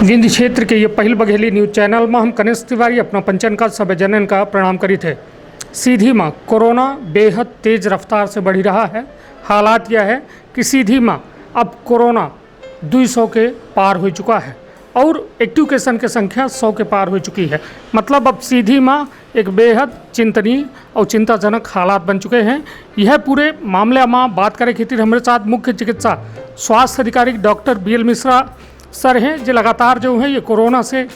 जिंद क्षेत्र के ये पहल बघेली न्यूज चैनल में हम कनिष्ठ तिवारी अपना पंचन का सब जनन का प्रणाम करी थे। सीधी माँ कोरोना बेहद तेज रफ्तार से बढ़ी रहा है। हालात यह है कि सीधी माँ अब कोरोना 200 के पार हो चुका है और एक्टिव केसन की संख्या 100 के पार हो चुकी है। मतलब अब सीधी माँ एक बेहद चिंतनीय और चिंताजनक हालात बन चुके हैं। यह पूरे मामले में बात करें खातिर हमारे साथ मुख्य चिकित्सा स्वास्थ्य अधिकारी डॉक्टर BL मिश्रा सर हैं, जो लगातार जो है ये कोरोना से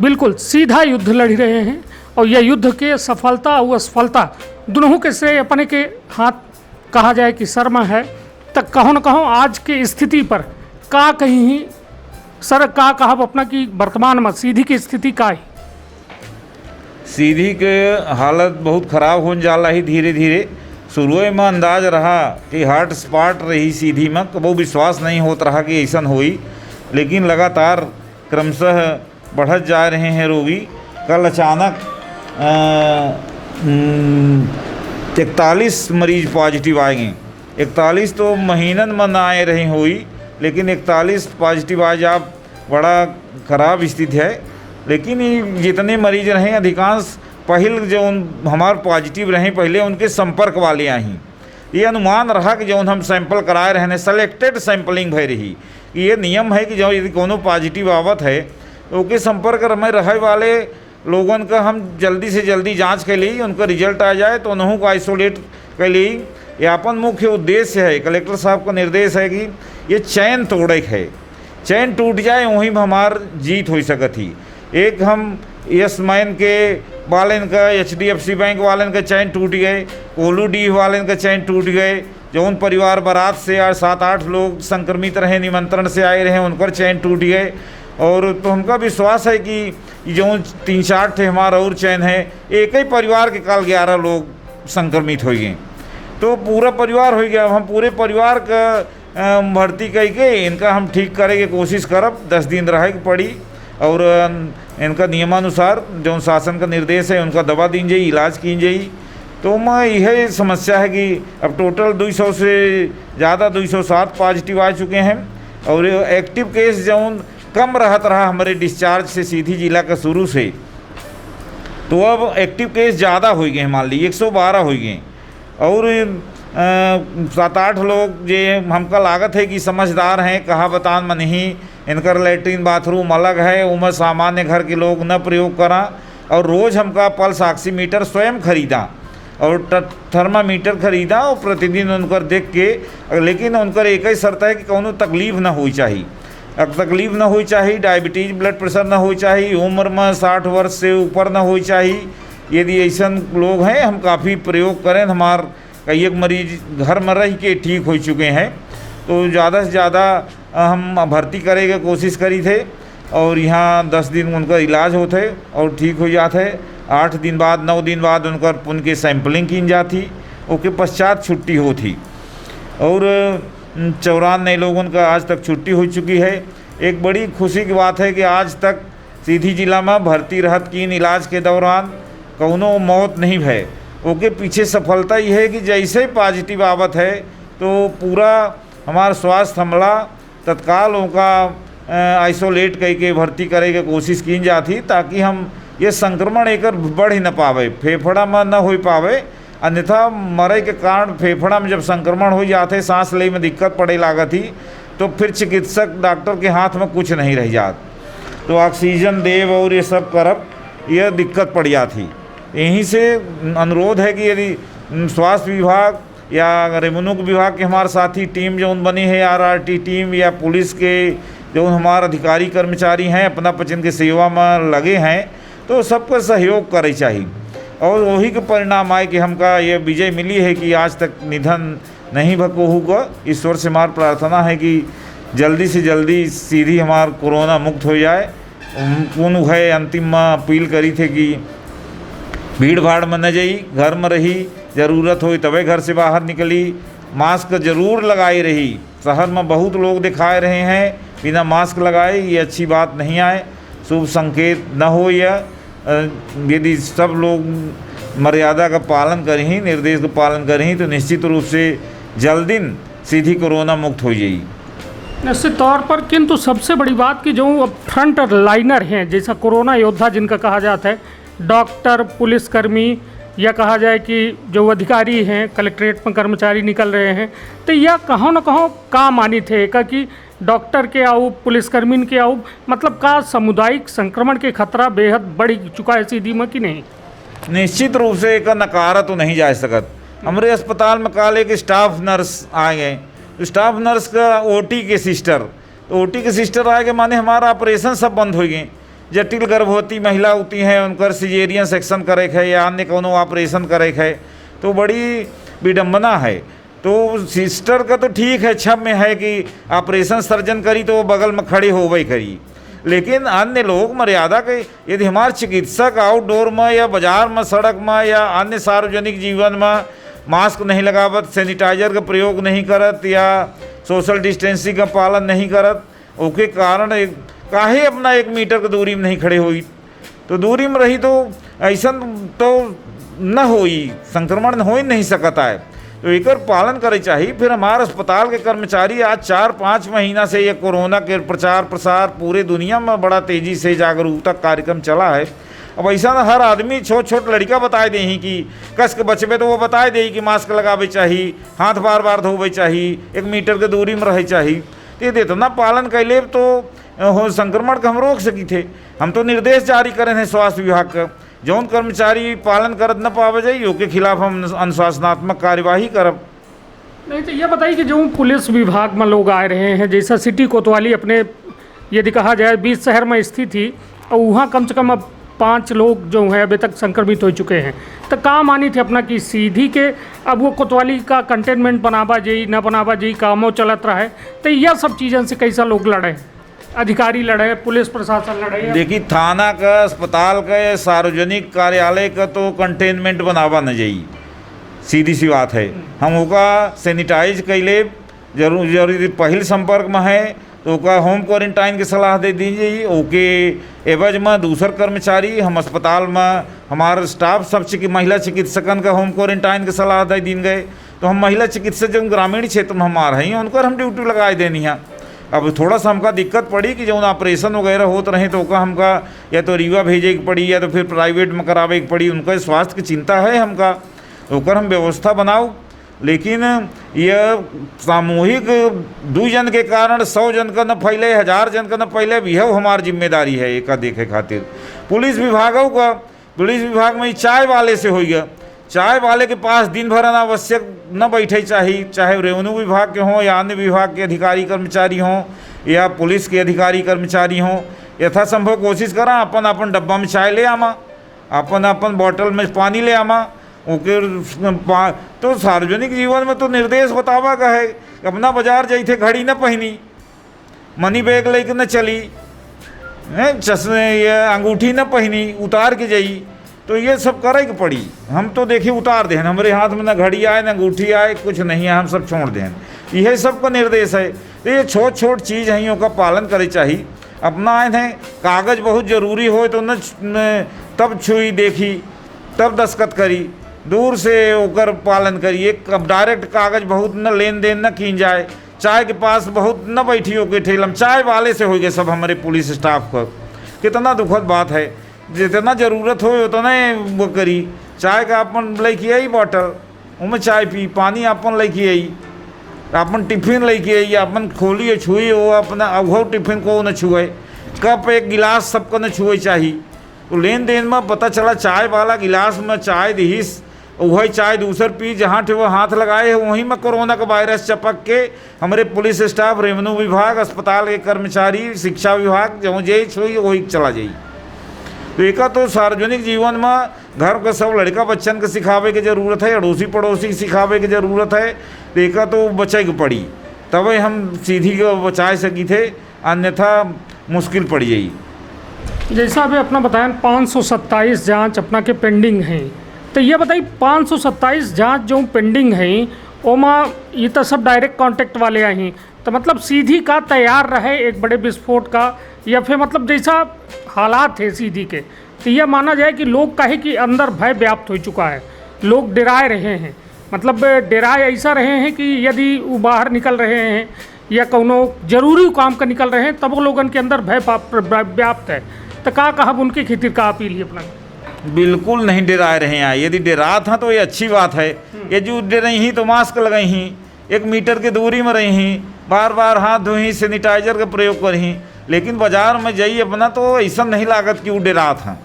बिल्कुल सीधा युद्ध लड़ रहे हैं और यह युद्ध के सफलता और असफलता दोनों के श्रेय अपने के हाथ कहा जाए कि शर्मा है। तक कहो न कहो आज के स्थिति पर का कहीं सर का कहा अपना कि वर्तमान में सीधी की स्थिति का है। सीधी के हालत बहुत ख़राब होने जा रही धीरे धीरे। शुरू में अंदाज रहा कि हॉट स्पॉट रही सीधी में, वो विश्वास नहीं होता रहा कि ऐसा होई, लेकिन लगातार क्रमशः बढ़त जा रहे हैं रोगी। कल अचानक 41 मरीज पॉजिटिव आए हैं। 41 तो महीनन में ना आए रहे हुई, लेकिन 41 पॉजिटिव आज आप बड़ा ख़राब स्थिति है। लेकिन ये जितने मरीज रहे अधिकांश पहले जो हमारे पॉजिटिव रहे पहले उनके संपर्क वाले आई। ये अनुमान रहा कि जो हम सैंपल कराए रहे सेलेक्टेड सैंपलिंग भय रही। ये नियम है कि जो यदि कोनो पॉजिटिव आवत है तो उसके संपर्क में रहे वाले लोगों का हम जल्दी से जल्दी जांच के लिए उनका रिजल्ट आ जाए तो उन्हों को आइसोलेट के लिए ये अपन मुख्य उद्देश्य है। कलेक्टर साहब का निर्देश है कि ये चैन तोड़े है, चैन टूट जाए वहीं में हमार जीत हो सकती। एक हम यस मैन के वालन का HDFC बैंक वालन का चैन टूट गए, कोलू डी वालन का चैन टूट गए। जो उन परिवार बारात से 7-8 लोग संक्रमित रहे, निमंत्रण से आए रहे, उनका चैन टूट गए। और तो हमका विश्वास है कि जो 3-4 थे हमारा और चैन है, एक ही परिवार के काल 11 लोग संक्रमित हो गए, तो पूरा परिवार हो गया। हम पूरे परिवार का भर्ती करके इनका हम ठीक करे की कोशिश करब। 10 दिन रहे के पड़ी और इनका नियमानुसार जो शासन का निर्देश है उनका दवा दी जाए, इलाज की जाए। तो मैं यह समस्या है कि अब टोटल 200 से ज़्यादा 207 पॉजिटिव आ चुके हैं और एक्टिव केस जो कम रहत रहा हमारे डिस्चार्ज से सीधी जिला का शुरू से, तो अब एक्टिव केस ज़्यादा हो गए। मान ली 112 हो गए और 7-8 लोग जे हमका लागत है कि समझदार हैं, कहा बतान में नहीं, इनका लैट्रीन बाथरूम अलग है, उमें सामान्य घर के लोग न प्रयोग करा। और रोज़ हमका पल्स ऑक्सीमीटर स्वयं खरीदा और थर्मामीटर खरीदा और प्रतिदिन उनकर देख के, लेकिन उनकर एक ही शर्त है कि कोनो तकलीफ ना होनी चाहिए। अब तकलीफ ना होनी चाहिए, डायबिटीज ब्लड प्रेशर ना होनी चाहिए, उम्र में 60 वर्ष से ऊपर ना होनी चाहिए। यदि ऐसा लोग हैं हम काफ़ी प्रयोग करें, हमार कई एक मरीज घर में रह के ठीक हो चुके हैं, तो ज़्यादा से ज़्यादा हम भर्ती करे के कोशिश करी थे और यहाँ 10 दिन उनका इलाज होते और ठीक हो जाते। 8 दिन बाद 9 दिन बाद उनका उनके सैंपलिंग की जाती, उसके पश्चात छुट्टी होती और 94 लोगों का आज तक छुट्टी हो चुकी है। एक बड़ी खुशी की बात है कि आज तक सीधी जिला में भर्ती रहत की इलाज के दौरान कौनो मौत नहीं है। उसके पीछे सफलता यह है कि जैसे पॉजिटिव आवत है तो पूरा हमारा स्वास्थ्य हमला तत्काल उनका आइसोलेट करके भर्ती करे के कोशिश की जाती, ताकि हम ये संक्रमण एक बढ़ ही न पावे, फेफड़ा में न हो पावे। अन्यथा मरे के कारण फेफड़ा में जब संक्रमण हो जाते, सांस ले में दिक्कत पड़े लागत ही, तो फिर चिकित्सक डॉक्टर के हाथ में कुछ नहीं रह जात, तो ऑक्सीजन देव और ये सब करब यह दिक्कत पड़ जाती। यहीं से अनुरोध है कि यदि स्वास्थ्य विभाग या रेवेन्यू विभाग के हमारे साथी टीम जो बनी है, RRT टीम या पुलिस के जो हमारे अधिकारी कर्मचारी हैं अपना पचन की सेवा में लगे हैं, तो सबका सहयोग करे चाहिए। और वही के परिणाम आए कि हमका ये विजय मिली है कि आज तक निधन नहीं भको होगा। ईश्वर से हमारी प्रार्थना है कि जल्दी से जल्दी सीधी हमार कोरोना मुक्त हो जाए। उन है अंतिम में अपील करी थे कि भीड़ भाड़ में न जाई, घर में रही, ज़रूरत हो तभी घर से बाहर निकली, मास्क जरूर लगाई रही। शहर में बहुत लोग दिखाए रहे हैं बिना मास्क लगाए, ये अच्छी बात नहीं आए, शुभ संकेत न हो। या यदि सब लोग मर्यादा का पालन करें, निर्देश का पालन करें, तो निश्चित रूप से जल्द दिन सीधी कोरोना मुक्त हो जाएगी। निश्चित तौर पर, किंतु सबसे बड़ी बात कि जो अब फ्रंट लाइनर हैं, जैसा कोरोना योद्धा जिनका कहा जाता है, डॉक्टर, पुलिसकर्मी, या कहा जाए कि जो अधिकारी हैं, कलेक्ट्रेट में कर्मचारी निकल रहे हैं, तो यह कहीं न कहीं काम आनी थे का कि डॉक्टर के आऊ, पुलिसकर्मी के आऊ, मतलब का सामुदायिक संक्रमण के खतरा बेहद बढ़ चुका है सीधी में कि नहीं? निश्चित रूप से एक नकारा तो नहीं जा सकत। हमारे अस्पताल में काल एक स्टाफ नर्स आ गए, स्टाफ नर्स का ओटी के सिस्टर, तो ओटी के सिस्टर आ गए माने हमारा ऑपरेशन सब बंद हो गए। जटिल गर्भवती महिला होती हैं, उनका सिजेरियन सेक्शन करे है या अन्य कोनो ऑपरेशन करे है, तो बड़ी विडम्बना है। तो सिस्टर का तो ठीक है, छब में है कि ऑपरेशन सर्जन करी तो वो बगल में खड़े हो वही करी, लेकिन अन्य लोग मर्यादा के, यदि हमारे चिकित्सक आउटडोर में या बाजार में, सड़क में या अन्य सार्वजनिक जीवन में मास्क नहीं लगावत, सैनिटाइजर का प्रयोग नहीं करत या सोशल डिस्टेंसिंग का पालन नहीं करत, उसके कारण काहे अपना 1 मीटर की दूरी में नहीं खड़े हुई, तो दूरी में रही तो ऐसा तो न होई, संक्रमण हो ही नहीं सकता है। तो एक पालन करे चाहिए। फिर हमारे अस्पताल के कर्मचारी आज 4-5 महीना से ये कोरोना के प्रचार प्रसार पूरे दुनिया में बड़ा तेज़ी से जागरूकता कार्यक्रम चला है। अब ऐसा ना हर आदमी, छोट छोट लड़का बताए दे कि कस के बचबे तो वो बताए दे कि मास्क लगावे चाहिए, हाथ बार बार धोवे चाहिए, 1 मीटर के दूरी में रहे चाहिए। ये इतना पालन कैले तो संक्रमण का हम रोक सकी थे। हम तो निर्देश जारी करे हैं स्वास्थ्य विभाग का, जौन कर्मचारी पालन करत न पावे जाइए उसके खिलाफ हम अनुशासनात्मक कार्यवाही करब। नहीं तो ये बताइए कि जो पुलिस विभाग में लोग आ रहे हैं, जैसा सिटी कोतवाली अपने यदि कहा जाए 20 शहर में स्थित थी, और वहाँ कम से कम अब 5 लोग जो हैं अभी तक संक्रमित हो चुके हैं, तो काम आनी थी अपना कि सीधी के अब वो कोतवाली का कंटेनमेंट बनावा जाई न बनावा जाई, कामों चलत रहा है, तो यह सब चीज़ों से कैसा लोग लड़े, अधिकारी लड़े, पुलिस प्रशासन लड़े? देखिए, थाना का, अस्पताल का, सार्वजनिक कार्यालय का तो कंटेनमेंट बनावा न जाइए, सीधी सी बात है। हम ओका सैनिटाइज कैले जरूरी पहल संपर्क में है तो ओका होम क्वारंटाइन की सलाह दे दीजिए। ओके एवज में दूसर कर्मचारी हम अस्पताल में हमारे स्टाफ सब महिला चिकित्सकन का होम क्वारंटाइन की सलाह दे दी गए। तो हम महिला चिकित्सक जो ग्रामीण क्षेत्र में हमारे हैं उनकर हम ड्यूटी लगाए देनी है। अब थोड़ा सा हमका दिक्कत पड़ी कि जो ऑपरेशन वगैरह होते रहे तो ओका हमका या तो रीवा भेजे की पड़ी या तो फिर प्राइवेट में करावे की पड़ी, उनका स्वास्थ्य की चिंता है हमका, ओकर हम व्यवस्था बनाओ। लेकिन यह सामूहिक 2 जन के कारण 100 जन का न फैले, 1000 जन का न फैले, भी है हमारी जिम्मेदारी है एक देखे खातिर। पुलिस विभागों का, पुलिस विभाग में चाय वाले से हो गया, चाय वाले के पास दिन भर अनावश्यक न बैठे चाहिए, चाहे रेवेन्यू विभाग के हों या अन्य विभाग के अधिकारी कर्मचारी हों या पुलिस के अधिकारी कर्मचारी हों। यथासंभव कोशिश करा अपन अपन डब्बा में चाय ले आमा, अपन अपन बॉटल में पानी ले आमा। ओके तो सार्वजनिक जीवन में तो निर्देश बतावा का है, अपना बाजार जाइए घड़ी न पहनी, मनी बैग लेकर न चली, चश्मे या अंगूठी न पहनी, उतार के जाई, तो ये सब करे के पड़ी। हम तो देखिए उतार दें, हमारे हाथ में न घड़ी आए न अंगूठी आए, कुछ नहीं है, हम सब छोड़ दें, यही सब का निर्देश है। तो ये छोट छोट चीज़ हैं का पालन करे चाहिए। अपना आए हैं कागज़ बहुत ज़रूरी हो तो न तब छुई देखी तब दस्तखत करी, दूर से होकर पालन करिए। अब डायरेक्ट कागज़ बहुत न लेन देन न की जाए, चाय के पास बहुत न बैठी हो के ठेलम, चाय वाले से हो गए सब हमारे पुलिस स्टाफ का। कितना दुखद बात है, जितना ज़रूरत हो उतना वो करी। चाय का अपन लेके आई बॉटल, उनमें चाय पी, पानी अपन लेके आई, अपन टिफिन लेके आई, अपन खोलिए छुए वो अपना वो टिफिन को न छुए, कप एक गिलास सबको न छुए चाहिए। तो लेन देन में पता चला चाय वाला गिलास में चाय दीस, वही चाय दूसर पी, जहाँ थे वो हाथ लगाए है वहीं में कोरोना का वायरस चपक के हमारे पुलिस स्टाफ, रेवेन्यू विभाग, अस्पताल के कर्मचारी, शिक्षा विभाग जो जे छुई वही चला जाई। तो एक तो सार्वजनिक जीवन में घर का सब लड़का बच्चन के सिखावे की ज़रूरत है, अड़ोसी पड़ोसी सिखावे की ज़रूरत है। तो एक तो बचे के पड़ी, तब हम सीधी को बचा सकी थे, अन्यथा मुश्किल पड़ जाई। जैसा अभी अपना बताया 527 जाँच अपना के पेंडिंग हैं, तो ये बताइए 527 जाँच जो पेंडिंग हैं ओमा ये तो सब डायरेक्ट कांटेक्ट वाले आई, तो मतलब सीधी का तैयार रहे एक बड़े विस्फोट का, या फिर मतलब जैसा हालात है सीधी के, तो यह माना जाए कि लोग कहे कि अंदर भय व्याप्त हो चुका है, लोग डराए रहे हैं, मतलब डराए ऐसा रहे हैं कि यदि वो बाहर निकल रहे हैं या कोनो जरूरी काम का निकल रहे हैं तब वो लोगन के अंदर भय व्याप्त है। तो का कहब उनकी खातिर का अपील है अपना? बिल्कुल नहीं डरा रहे हैं। यदि डरात हैं तो ये अच्छी बात है। ये जो डर रही ही तो मास्क लगाई ही, 1 मीटर की दूरी में रही ही, बार बार हाथ धोई, सैनिटाइजर का प्रयोग करी। लेकिन बाजार में जाइए अपना तो ऐसा नहीं लागत कि वो डरात हैं।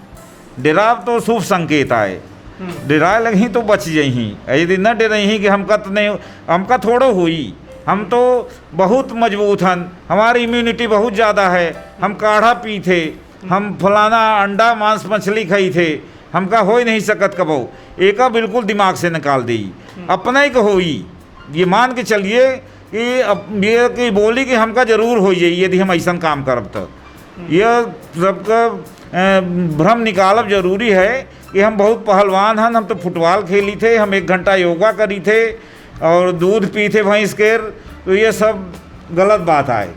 डराव तो शुभ संकेत आए। डराए लगी तो बच जाही। यदि न डरही कि हमका तो नहीं, हमका थोड़ो हुई, हम तो बहुत मजबूत हन, हमारी इम्यूनिटी बहुत ज़्यादा है, हम काढ़ा पी थे, हम फलाना अंडा मांस मछली खाई थे, हमका हो ही नहीं सकत कबो। एका बिल्कुल दिमाग से निकाल दी, अपना ही होई। ये मान के चलिए कि अब ये कि बोली कि हमका जरूर हो जाइए यदि हम ऐसा काम करब तो। यह सबका भ्रम निकालब जरूरी है कि हम बहुत पहलवान हैं, हम तो फुटबॉल खेली थे, हम 1 घंटा योगा करी थे और दूध पी थे भैंस के, तो ये सब गलत बात आए।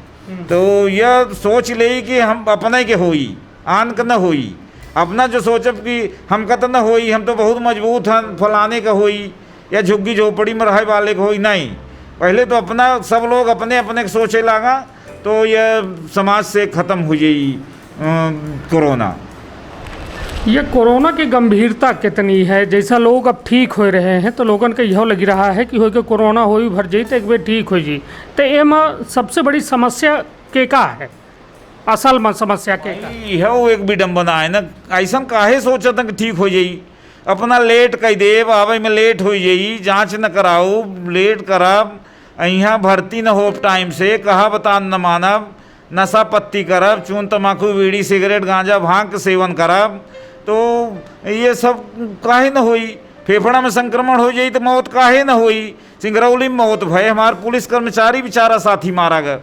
तो यह सोच ले कि हम अपने के होई, आन का न होई। अपना जो सोचब कि हमका तो न होई, हम तो बहुत मजबूत हैं, फलाने का होई या झुग्गी झोपड़ी में रहे वाले का होई, नहीं। पहले तो अपना सब लोग अपने अपने के सोचे लागा तो यह समाज से ख़त्म हो जाई कोरोना। ये कोरोना की गंभीरता कितनी है? जैसा लोग अब ठीक हो रहे हैं तो लोगन के यह लग रहा है कि हो के कोरोना हो भर जाई तो एक बेर ठीक हो जी। तो एम सबसे बड़ी समस्या के का है? असल में समस्या के का यह वो एक विडम्बना है ना। ऐसा काहे सोचत कि ठीक हो जाई, अपना लेट कह देव, आवे में लेट हो जाई, जांच न कराओ, लेट करब, यहाँ भर्ती न हो टाइम से, कहा बता न मानब, नशा पत्ती करब, चून तम्बाकू बीड़ी सिगरेट गांजा भांग के सेवन करब, तो ये सब काहे न होई। फेफड़ा में संक्रमण हो जाई तो मौत काहे न होई। सिंगरौली में मौत भय, हमार पुलिस कर्मचारी बेचारा साथी मारा गया।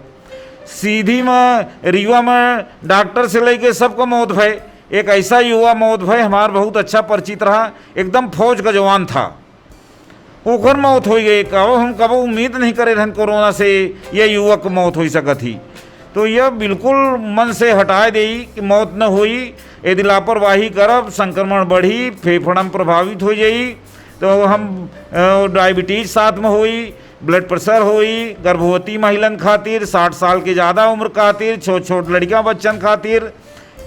सीधी में रीवा में डॉक्टर से लेके सबको मौत भय। एक ऐसा युवा मौत भय हमार बहुत अच्छा परिचित रहा, एकदम फौज का जवान था, ओकर मौत हो गई। कहो हम कबो उम्मीद नहीं करे रहन कोरोना से यह युवक मौत हो सकत ही। तो यह बिल्कुल मन से हटा दे कि मौत न हुई। यदि लापरवाही करब संक्रमण बढ़ी, फेफड़ा में प्रभावित हो जाई, तो हम डायबिटीज साथ में होई, ब्लड प्रेशर होई, गर्भवती महिलन खातिर, 60 साल के ज़्यादा उम्र खातिर, छोट लड़कियां बच्चन खातिर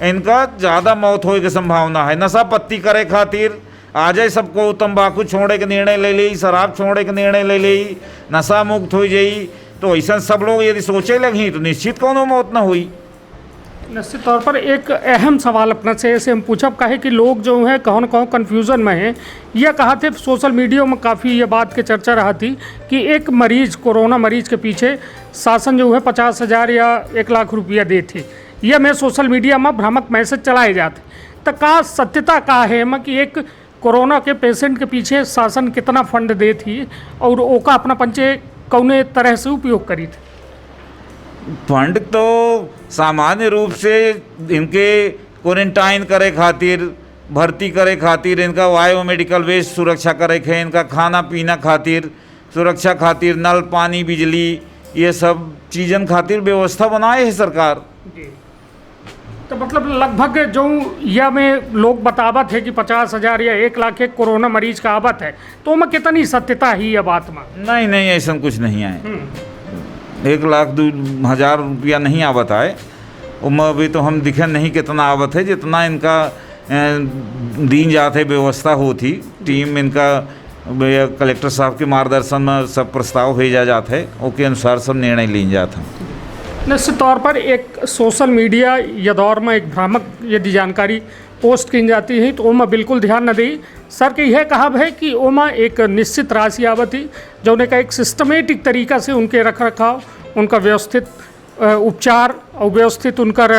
इनका ज़्यादा मौत होने की संभावना है। नशा पत्ती करे खातिर आ जाए सबको, तंबाकू छोड़े के निर्णय ले ली, शराब छोड़े के निर्णय ले ली, नशा मुक्त हो जाई, तो ऐसा सब लोग यदि सोचे लगी तो निश्चित कोनो मौत ना हुई। निश्चित तौर पर एक अहम सवाल अपना से हम पूछब काहे कि लोग जो है कहो न कहो कन्फ्यूज़न में हैं। यह कहा थे सोशल मीडिया में काफ़ी ये बात की चर्चा रहा थी कि एक मरीज, कोरोना मरीज के पीछे शासन जो है 50,000 या 1 लाख रुपया दे थी। यह मैं सोशल मीडिया में भ्रामक मैसेज चलाए जाते, तो का सत्यता का है मैं कि एक कोरोना के पेशेंट के पीछे शासन कितना फंड दे थी और ओका अपना पंचे कौने तरह से उपयोग करी थी? फंड तो सामान्य रूप से इनके क्वारंटाइन करे खातिर, भर्ती करे खातिर, इनका बायो मेडिकल वेस्ट सुरक्षा करे खे, इनका खाना पीना खातिर सुरक्षा खातिर, नल पानी बिजली ये सब चीज़न खातिर व्यवस्था बनाए है सरकार। जी, तो मतलब लगभग जो यह में लोग बतावत है कि 50,000 या 1 लाख एक कोरोना मरीज का आवत है, तो मैं कितनी सत्यता ही यह बात में? नहीं ऐसा कुछ नहीं आए। 1 लाख 2,000 रुपया नहीं आवत आए। उनमें अभी तो हम दिखे नहीं कितना आवत है, जितना इनका दीन जाते व्यवस्था होती। टीम इनका कलेक्टर साहब के मार्गदर्शन में सब प्रस्ताव भेजा जाता है, उसके अनुसार सब निर्णय लिए जाते हैं। निश्चित तौर पर एक सोशल मीडिया या दौर में एक भ्रामक यदि जानकारी पोस्ट की जाती है तो ओमा बिल्कुल ध्यान न दी। सर के यह कहब है कि ओमा एक निश्चित राशि आवती जो उनका एक सिस्टमेटिक तरीका से उनके रख रखाव, उनका व्यवस्थित उपचार और व्यवस्थित उनकर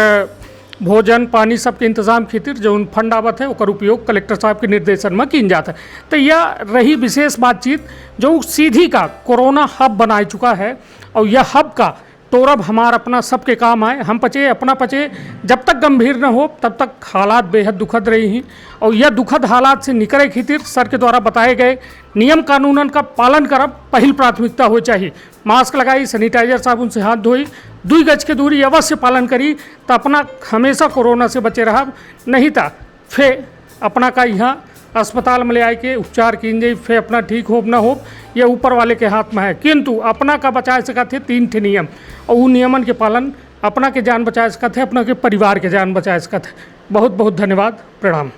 भोजन पानी सबके इंतजाम खातिर जो उन फंड आवत है और उपयोग कलेक्टर साहब के निर्देशन में किन जाता है। तो यह रही विशेष बातचीत जो सीधी का कोरोना हब बना चुका है और यह हब का तोरब हमार अपना सबके काम आए, हम पचे अपना पचे, जब तक गंभीर न हो तब तक हालात बेहद दुखद रही हैं। और यह दुखद हालात से निकले खातिर सर के द्वारा बताए गए नियम कानूनन का पालन करब पहल प्राथमिकता हो चाहिए। मास्क लगाई, सैनिटाइजर साबुन से हाथ धोई, 2 गज की दूरी अवश्य पालन करी तो अपना हमेशा कोरोना से बचे रहा, नहीं था फिर अपना का यहाँ अस्पताल में ले आए के उपचार कीन जाए, फिर अपना ठीक हो ना हो ये ऊपर वाले के हाथ में है। किंतु अपना का बचाए सकते थे 3 ठे नियम, और वो नियमन के पालन अपना के जान बचाए सकते थे, अपना के परिवार के जान बचाए सकते थे। बहुत बहुत धन्यवाद, प्रणाम।